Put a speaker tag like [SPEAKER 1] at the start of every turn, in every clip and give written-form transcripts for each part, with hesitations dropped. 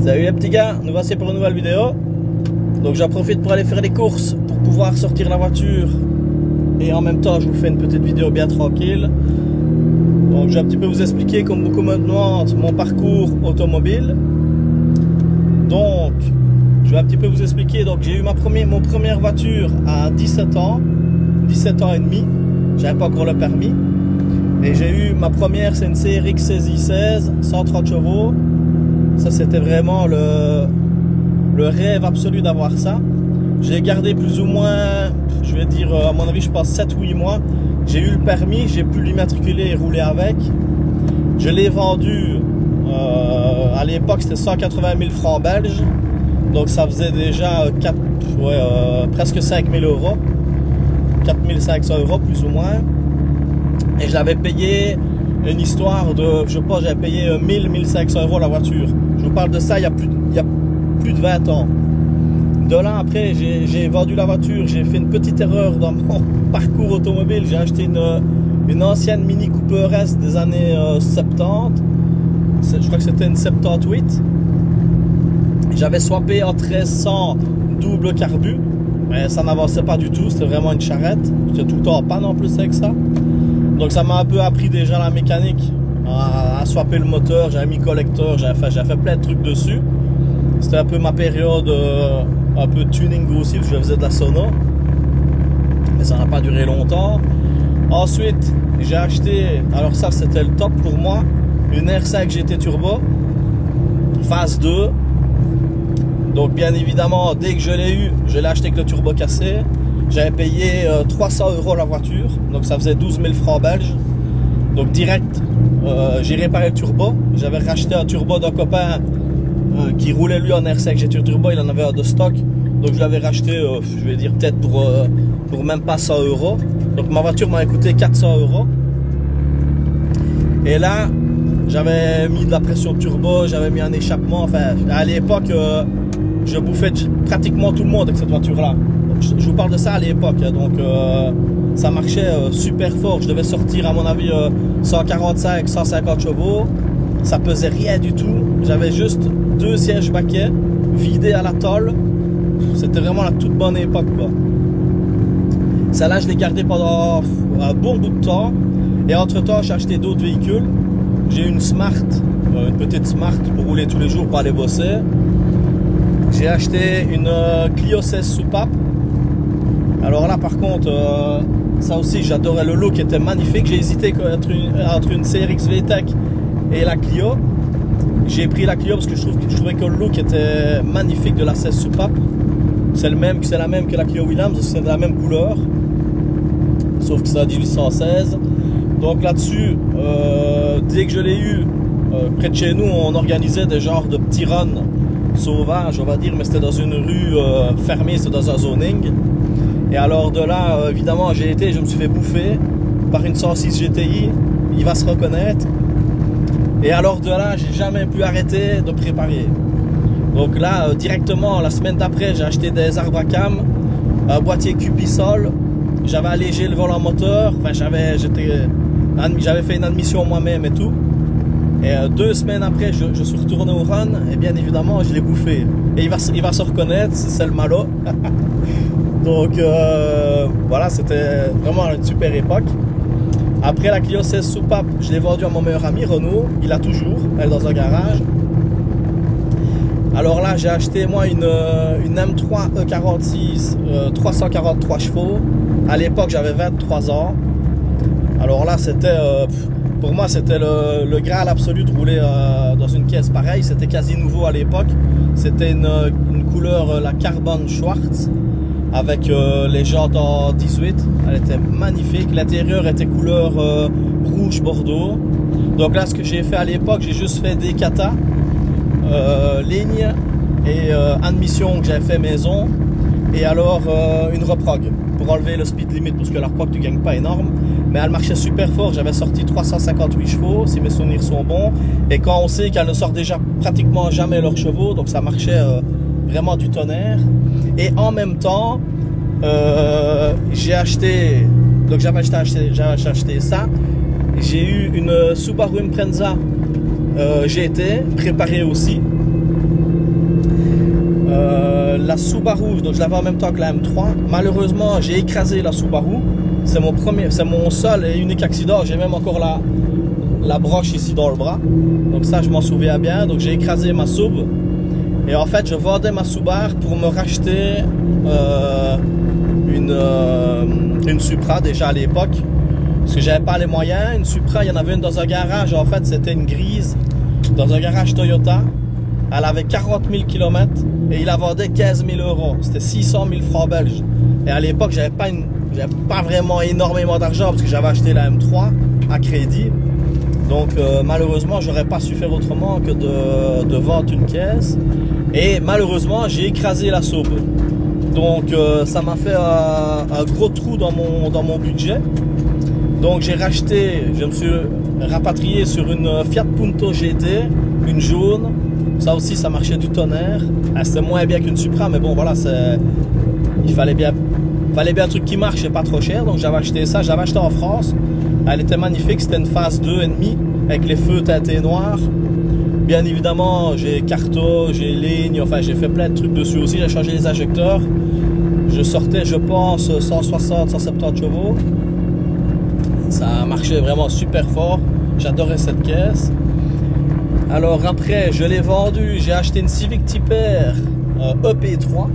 [SPEAKER 1] Salut les petits gars, nous voici pour une nouvelle vidéo. Donc j'en profite pour aller faire les courses pour pouvoir sortir la voiture. Et en même temps je vous fais une petite vidéo bien tranquille. Donc je vais un petit peu vous expliquer, comme beaucoup me demandent, mon parcours automobile. Donc je vais un petit peu vous expliquer. Donc j'ai eu mon première voiture à 17 ans et demi. J'avais pas encore le permis. Et j'ai eu ma première, c'est une CRX 16i16, 130 chevaux. Ça c'était vraiment le rêve absolu d'avoir ça. J'ai gardé plus ou moins, je vais dire à mon avis je pense 7-8 mois. J'ai eu le permis, j'ai pu l'immatriculer et rouler avec. Je l'ai vendu, à l'époque c'était 180 000 francs belges. Donc ça faisait déjà presque 5 000 euros. 4 500 euros plus ou moins. Et je l'avais payé une histoire de, je pense j'avais payé 1000-1500 euros la voiture. Je vous parle de ça il y a plus de 20 ans. De là après j'ai vendu la voiture, j'ai fait une petite erreur dans mon parcours automobile. J'ai acheté une ancienne Mini Cooper S des années 70. Je crois que c'était une 78. J'avais swappé en 1300 double carbu. Mais ça n'avançait pas du tout, c'était vraiment une charrette. J'étais tout le temps en panne en plus avec ça. Donc ça m'a un peu appris déjà la mécanique, à swapper le moteur. J'avais mis collecteur, j'avais fait plein de trucs dessus. C'était un peu ma période un peu tuning aussi, parce que je faisais de la sono. Mais ça n'a pas duré longtemps. Ensuite, j'ai acheté, alors ça c'était le top pour moi, une R5 GT Turbo, phase 2. Donc bien évidemment, dès que je l'ai eu, je l'ai acheté avec le turbo cassé. J'avais payé 300 euros la voiture, donc ça faisait 12 000 francs belges. Donc direct, j'ai réparé le turbo. J'avais racheté un turbo d'un copain qui roulait lui en R5 GT Turbo, il en avait un de stock. Donc je l'avais racheté, je vais dire peut-être pour même pas 100 euros. Donc ma voiture m'a coûté 400 euros. Et là, j'avais mis de la pression turbo, j'avais mis un échappement. Enfin, à l'époque, je bouffais pratiquement tout le monde avec cette voiture-là. Je vous parle de ça à l'époque, donc ça marchait super fort. Je devais sortir à mon avis 145-150 chevaux. Ça pesait rien du tout. J'avais juste 2 sièges baquets vidés à la tôle. C'était vraiment la toute bonne époque, quoi. Celle-là, je l'ai gardée pendant un bon bout de temps. Et entre-temps, j'ai acheté d'autres véhicules. J'ai une Smart, une petite Smart pour rouler tous les jours, pour aller bosser. J'ai acheté une Clio 16 soupape. Alors là par contre, ça aussi j'adorais le look, était magnifique. J'ai hésité entre une CRX VTEC et la Clio. J'ai pris la Clio parce que je trouvais que le look était magnifique de la 16 soupape. C'est la même que la Clio Williams, c'est de la même couleur. Sauf que c'est en 1816. Donc là-dessus, dès que je l'ai eu, près de chez nous, on organisait des genres de petits runs sauvages, on va dire, mais c'était dans une rue fermée, c'était dans un zoning. Et alors de là, évidemment, je me suis fait bouffer par une 106 GTI, il va se reconnaître. Et alors de là, j'ai jamais pu arrêter de préparer. Donc là, directement, la semaine d'après, j'ai acheté des arbres à cam, un boîtier Cupisol, j'avais allégé le volant moteur, enfin j'avais fait une admission moi-même et tout. Et 2 semaines après, je suis retourné au run, et bien évidemment, je l'ai bouffé. Et il va se reconnaître, c'est le malo. Donc voilà, c'était vraiment une super époque. Après la Clio 16 soupape, je l'ai vendue à mon meilleur ami Renaud. Il l'a toujours, elle est dans un garage. Alors là, j'ai acheté moi une M3 E46 343 chevaux. À l'époque, j'avais 23 ans. Alors là, c'était pour moi, c'était le graal absolu de rouler dans une caisse pareille. C'était quasi nouveau à l'époque. C'était une couleur, la Carbon Schwarz, avec les jantes en 18. Elle était magnifique. L'intérieur était couleur rouge bordeaux. Donc là, ce que j'ai fait à l'époque, j'ai juste fait des kata, ligne et admission que j'avais fait maison. Et alors une reprog pour enlever le speed limit, parce que la reprog tu gagnes pas énorme. Mais elle marchait super fort. J'avais sorti 358 chevaux, si mes souvenirs sont bons. Et quand on sait qu'elles ne sortent déjà pratiquement jamais leurs chevaux, donc ça marchait vraiment du tonnerre. Et en même temps, j'ai acheté Donc j'avais acheté ça. J'ai eu une Subaru Impreza GT préparée aussi. La Subaru, donc je l'avais en même temps que la M3. Malheureusement, j'ai écrasé la Subaru. C'est mon seul et unique accident. J'ai même encore la broche ici dans le bras. Donc ça, je m'en souviens bien. Donc j'ai écrasé ma Sub. Et en fait, je vendais ma Subaru pour me racheter une Supra déjà à l'époque. Parce que j'avais pas les moyens. Une Supra, il y en avait une dans un garage. En fait, c'était une grise dans un garage Toyota. Elle avait 40 000 km et il la vendait 15 000 euros. C'était 600 000 francs belges. Et à l'époque, j'avais pas vraiment énormément d'argent parce que j'avais acheté la M3 à crédit. Donc malheureusement, j'aurais pas su faire autrement que de vendre une caisse. Et malheureusement, j'ai écrasé la Sub. Donc ça m'a fait un gros trou dans mon budget. Donc j'ai racheté, je me suis rapatrié sur une Fiat Punto GT, une jaune. Ça aussi, ça marchait du tonnerre. C'était moins bien qu'une Supra, mais bon, voilà, il fallait bien un truc qui marche et pas trop cher. Donc j'avais acheté ça, j'avais acheté en France. Elle était magnifique, c'était une phase 2,5 avec les feux teintés noirs. Bien évidemment, j'ai carto, j'ai ligne, enfin j'ai fait plein de trucs dessus aussi. J'ai changé les injecteurs. Je sortais, je pense, 160-170 chevaux. Ça marchait vraiment super fort. J'adorais cette caisse. Alors après, je l'ai vendu. J'ai acheté une Civic Type R EP3.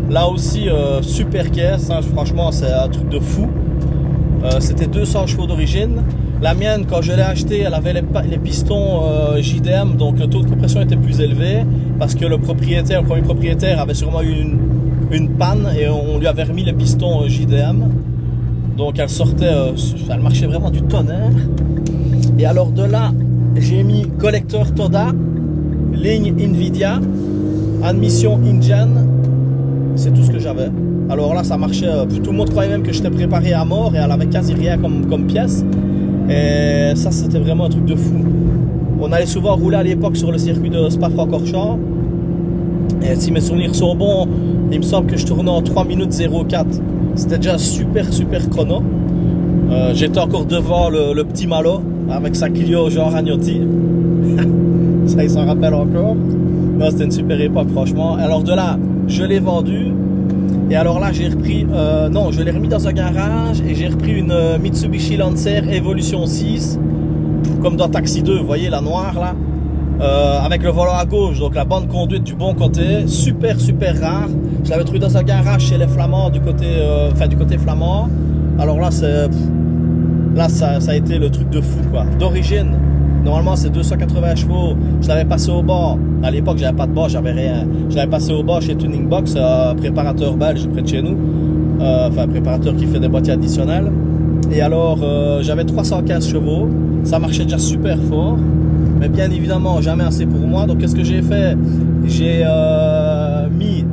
[SPEAKER 1] Là aussi, super caisse. Hein, franchement, c'est un truc de fou. C'était 200 chevaux d'origine. La mienne, quand je l'ai achetée, elle avait les pistons JDM. Donc le taux de compression était plus élevé. Parce que le premier propriétaire avait sûrement eu une panne. Et on lui avait remis les pistons JDM. Donc elle sortait, elle marchait vraiment du tonnerre. Et alors de là, j'ai mis collecteur Toda, ligne Nvidia, admission InGen. C'est tout ce que j'avais. Alors là, ça marchait. Tout le monde croyait même que j'étais préparé à mort et elle avait quasi rien comme pièce. Et ça, c'était vraiment un truc de fou. On allait souvent rouler à l'époque sur le circuit de Spa-Francorchamps. Et si mes souvenirs sont bons, il me semble que je tournais en 3 minutes 04. C'était déjà super chrono. J'étais encore devant le petit Malo avec sa Clio genre Agnotti. Ça, il s'en rappelle encore. Non, c'était une super époque, franchement. Alors de là, je l'ai vendu. Et alors là, j'ai repris... non, je l'ai remis dans un garage et j'ai repris une Mitsubishi Lancer Evolution 6. Comme dans Taxi 2, vous voyez, la noire là. Avec le volant à gauche, donc la bande conduite du bon côté. Super rare. Je l'avais trouvé dans un garage chez les Flamands du côté flamand. Alors là, ça a été le truc de fou, quoi. D'origine, normalement c'est 280 chevaux. Je l'avais passé au bord. À l'époque, j'avais pas de bord, j'avais rien. Je l'avais passé au bord chez Tuning Box, préparateur belge près de chez nous. Enfin, préparateur qui fait des boîtiers additionnels. Et alors, j'avais 315 chevaux. Ça marchait déjà super fort. Mais bien évidemment, jamais assez pour moi. Donc, qu'est-ce que j'ai fait? J'ai mis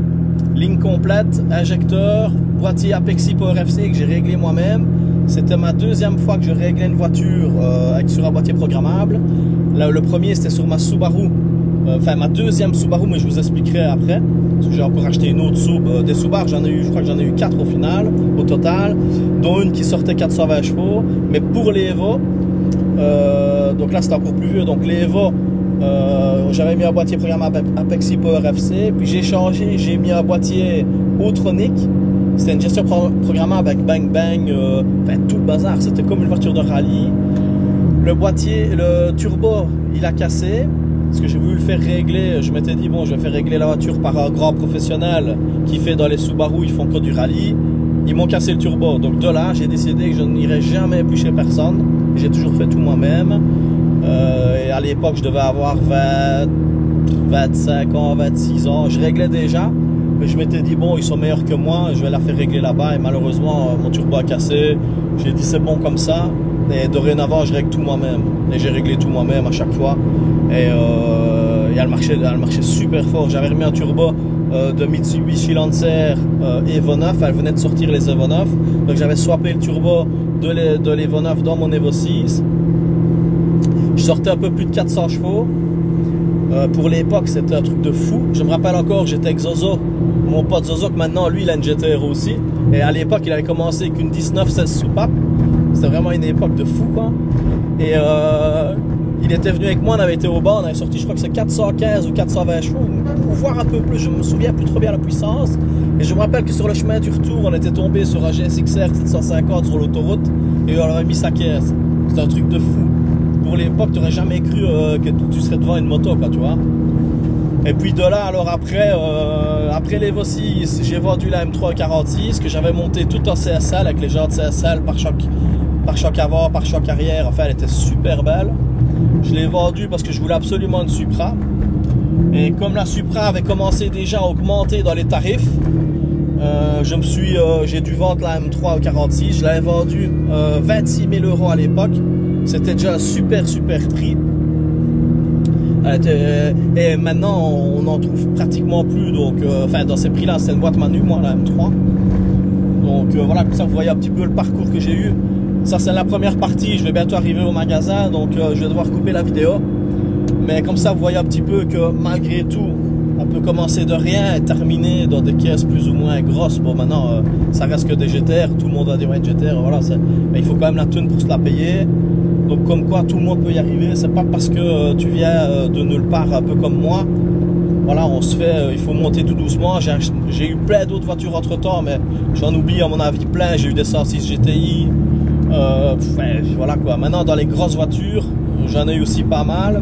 [SPEAKER 1] ligne complète, injecteur, boîtier Apexi Power FC que j'ai réglé moi-même. C'était ma deuxième fois que je réglais une voiture sur un boîtier programmable. Là, le premier, c'était sur ma Subaru. Enfin, ma deuxième Subaru, mais je vous expliquerai après. Parce que j'ai encore acheté une autre Sub. Des Subaru, je crois que j'en ai eu 4 au final, au total. Dont une qui sortait 420 chevaux. Mais pour les Evo, donc là, c'était encore plus vieux. Donc les Evo, j'avais mis un boîtier programmable Apexi Power FC. Puis j'ai changé, j'ai mis un boîtier Autronic. C'était une gestion programmable avec bang bang, enfin tout le bazar. C'était comme une voiture de rallye. Le boîtier, le turbo, il a cassé. Parce que j'ai voulu le faire régler. Je m'étais dit, bon, je vais faire régler la voiture par un grand professionnel qui fait dans les Subaru, ils font que du rallye. Ils m'ont cassé le turbo. Donc de là, j'ai décidé que je n'irai jamais plus chez personne. J'ai toujours fait tout moi-même. Et à l'époque, je devais avoir 25 ans, 26 ans. Je réglais déjà. Mais je m'étais dit, bon, ils sont meilleurs que moi, je vais la faire régler là-bas. Et malheureusement, mon turbo a cassé. J'ai dit, c'est bon comme ça. Et dorénavant, je règle tout moi-même. Et j'ai réglé tout moi-même à chaque fois. Et elle marchait super fort. J'avais remis un turbo de Mitsubishi Lancer Evo 9. Elle venait de sortir les Evo 9. Donc j'avais swappé le turbo de l'Evo 9 dans mon Evo 6. Je sortais un peu plus de 400 chevaux. Pour l'époque, c'était un truc de fou. Je me rappelle encore, j'étais avec Zozo mon pote Zozo, que maintenant lui il a une GTR aussi. Et à l'époque il avait commencé avec une 1916 soupape. C'était vraiment une époque de fou quoi. Et il était venu avec moi, on avait été au bar, on avait sorti je crois que c'est 415 ou 420 chevaux, ou voire un peu plus, je me souviens plus trop bien la puissance. Et je me rappelle que sur le chemin du retour, on était tombé sur un GSX-R 750 sur l'autoroute et on aurait mis sa caisse. C'était un truc de fou. Pour l'époque, tu n'aurais jamais cru que tu serais devant une moto, quoi, tu vois. Et puis de là, alors après l'Evo 6, j'ai vendu la M346 que j'avais montée toute en CSL avec les jantes CSL, pare-choc avant, pare-choc arrière. Enfin, elle était super belle. Je l'ai vendue parce que je voulais absolument une Supra. Et comme la Supra avait commencé déjà à augmenter dans les tarifs, j'ai dû vendre la M346. Je l'avais vendue 26 000 € à l'époque. C'était déjà un super prix. Et maintenant on n'en trouve pratiquement plus. Donc, enfin, dans ces prix-là, c'est une boîte Manu, moi, la M3. Donc voilà, comme ça vous voyez un petit peu le parcours que j'ai eu. Ça, c'est la première partie. Je vais bientôt arriver au magasin, donc je vais devoir couper la vidéo. Mais comme ça, vous voyez un petit peu que malgré tout, on peut commencer de rien et terminer dans des caisses plus ou moins grosses. Bon, maintenant, ça reste que des GTR. Tout le monde va dire ouais, GTR, voilà. Mais il faut quand même la thune pour se la payer. Donc, comme quoi, tout le monde peut y arriver. C'est pas parce que tu viens de nulle part, un peu comme moi. Voilà, on se fait, il faut monter tout doucement. J'ai eu plein d'autres voitures entre temps, mais j'en oublie à mon avis plein. J'ai eu des 106 GTI. Voilà quoi. Maintenant, dans les grosses voitures, j'en ai eu aussi pas mal.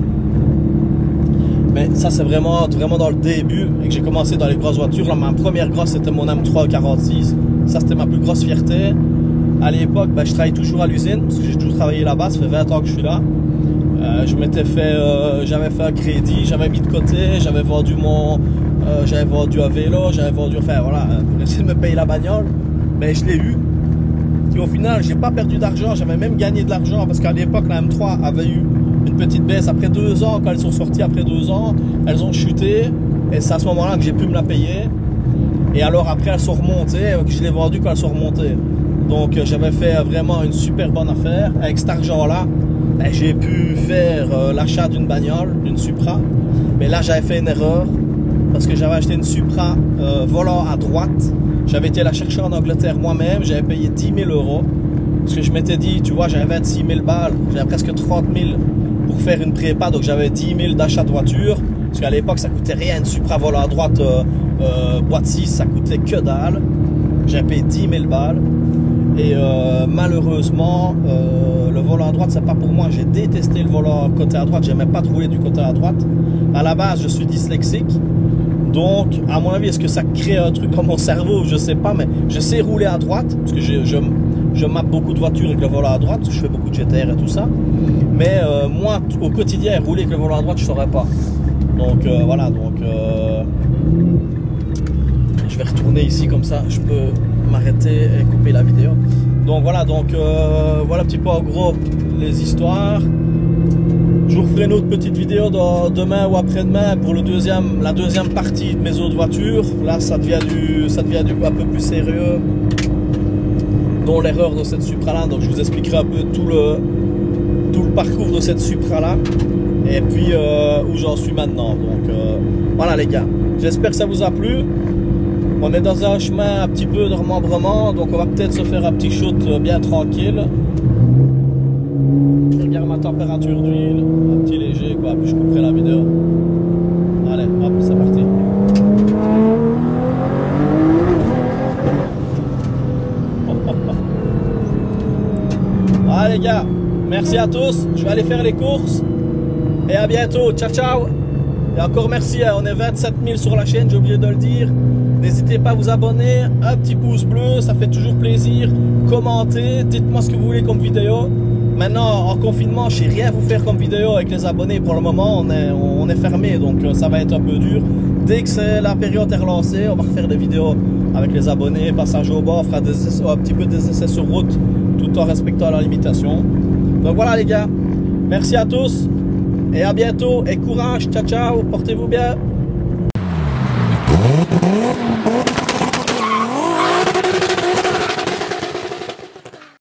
[SPEAKER 1] Mais ça, c'est vraiment dans le début et que j'ai commencé dans les grosses voitures. Là, ma première grosse, c'était mon M346. Ça, c'était ma plus grosse fierté. À l'époque, je travaille toujours à l'usine parce que j'ai toujours travaillé là-bas. Ça fait 20 ans que je suis là. J'avais fait un crédit, j'avais mis de côté, j'avais vendu un vélo, enfin voilà, pour essayer de me payer la bagnole. Mais je l'ai eu. Et au final, j'ai pas perdu d'argent, j'avais même gagné de l'argent parce qu'à l'époque, la M3 avait eu une petite baisse après 2 ans. Quand elles sont sorties après 2 ans, elles ont chuté et c'est à ce moment-là que j'ai pu me la payer. Et alors après, elles sont remontées, je l'ai vendue quand elles sont remontées. Donc j'avais fait vraiment une super bonne affaire. Avec cet argent-là, j'ai pu faire l'achat d'une bagnole, d'une Supra. Mais là, j'avais fait une erreur parce que j'avais acheté une Supra volant à droite. J'avais été la chercher en Angleterre moi-même, j'avais payé 10 000 €. Parce que je m'étais dit, tu vois, j'avais 26 000 balles, j'avais presque 30 000 pour faire une prépa, donc j'avais 10 000 d'achat de voiture. Parce qu'à l'époque, ça coûtait rien, une Supra volant à droite, boîte 6, ça coûtait que dalle. J'avais payé 10 000 balles. Et malheureusement, le volant à droite, c'est pas pour moi. J'ai détesté le volant côté à droite, j'aimais pas de rouler du côté à droite. À la base, je suis dyslexique. Donc, à mon avis, est-ce que ça crée un truc dans mon cerveau? Je sais pas, mais je sais rouler à droite, parce que je mappe beaucoup de voitures avec le volant à droite, parce que je fais beaucoup de GTR et tout ça. Mais moi, au quotidien, rouler avec le volant à droite, je saurais pas. Donc, voilà, je vais retourner ici, comme ça, je peux m'arrêter et couper la vidéo. Donc, voilà, voilà un petit peu en gros les histoires. Je vous ferai une autre petite vidéo demain ou après-demain pour la deuxième partie de mes autres voitures. Là, ça devient un peu plus sérieux, dont l'erreur de cette Supra-là. Donc, je vous expliquerai un peu tout le parcours de cette Supra-là et puis où j'en suis maintenant. Donc, voilà les gars. J'espère que ça vous a plu. On est dans un chemin un petit peu de remembrement, donc on va peut-être se faire un petit shoot bien tranquille. Je regarde ma température d'huile, un petit léger quoi, puis je couperai la vidéo. Allez, hop, c'est parti. Allez les gars, merci à tous, je vais aller faire les courses et à bientôt, ciao ciao. Et encore merci, on est 27 000 sur la chaîne, j'ai oublié de le dire. N'hésitez pas à vous abonner, un petit pouce bleu, ça fait toujours plaisir. Commentez, dites-moi ce que vous voulez comme vidéo. Maintenant, en confinement, je ne sais rien vous faire comme vidéo avec les abonnés. Pour le moment, on est fermé, donc ça va être un peu dur. Dès que la période est relancée, on va refaire des vidéos avec les abonnés, passage au bord, on fera un petit peu des essais sur route, tout en respectant la limitation. Donc voilà les gars, merci à tous et à bientôt et courage, ciao ciao, portez-vous bien.